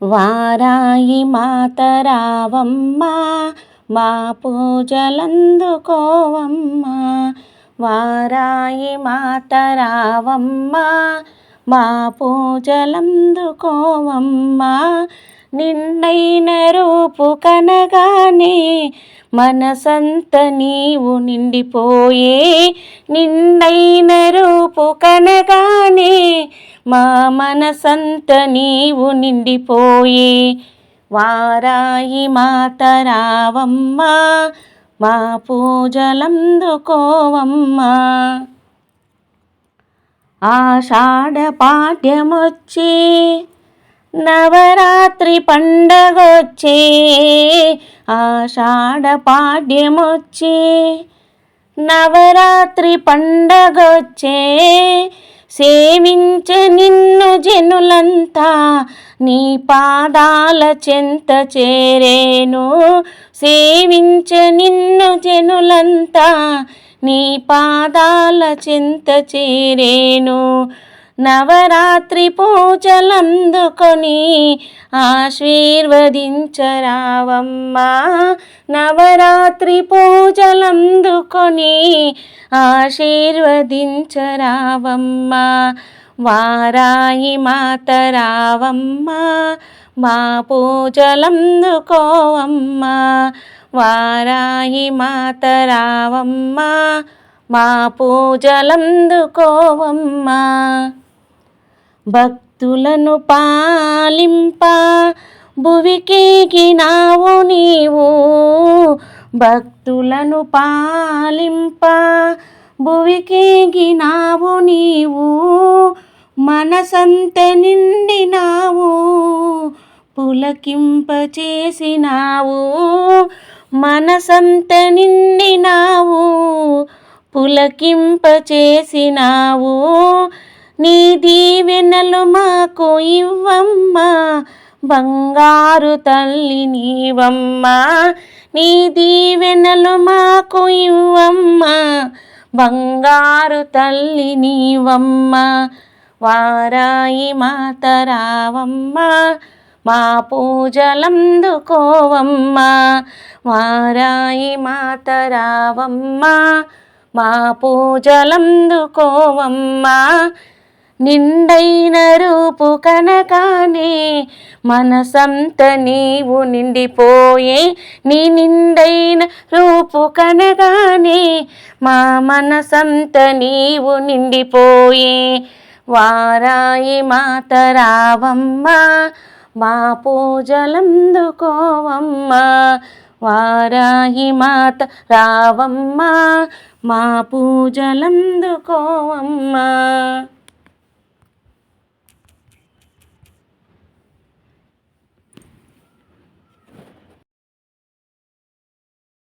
వారాయి మాత రావమ్మా మా పూజలందుకోవమ్మా. వారాయి మాత రావమ్మా మా పూజలందుకోవమ్మా. నిండైన రూపు కనగానే మనసంత నీవు నిండిపోయే. నిండైన రూపు కనగానే మా మనసంత నీవు నిండిపోయే. వారాయి మాత రావమ్మా మా పూజలందుకోవమ్మా. ఆషాఢ పాడ్యమొచ్చే నవరాత్రి పండగొచ్చే. ఆషాఢ పాడ్యమొచ్చే నవరాత్రి పండగొచ్చే. సేవించ నిన్ను జనులంతా నీ పాదాల చెంత చేరేను. సేవించ నిన్ను జనులంతా నీ పాదాల చెంత చేరేను. నవరాత్రి పూజలందుకొని ఆశీర్వదించరావమ్మా. నవరాత్రి పూజలందుకొని ఆశీర్వదించరావమ్మా. వారాయి మాత రావమ్మా మా పూజలందుకోవమ్మా. వారాయి మాత రావమ్మా మా పూజలందుకోవమ్మా. భక్తులను పాలింప భువికేగినావు నీవు. భక్తులను పాలింప భువికేగినావు నీవు. మనసంత నిండినావు పులకింప చేసినావు. మనసంత నిండినావు పులకింప చేసినావు. నీ దీవెనలు మాకు ఇవ్వమ్మా బంగారు తల్లి నీవమ్మా. నీ దీవెనలు మాకు ఇవ్వమ్మా బంగారు తల్లి నీవమ్మా. వారాయి మాత రావమ్మా మా పూజలందుకోవమ్మా. వారాయి మాత రావమ్మా మా పూజలందుకోవమ్మా. నిండైన రూపు కనగానే మనసంత నీవు నిండిపోయే. నీ నిండైన రూపు కనగానే మా మనసంత నీవు నిండిపోయే. వారాయి మాత రావమ్మా మా పూజలందుకోవమ్మా. వారాయి మాత రావమ్మా మా పూజలందుకోవమ్మా.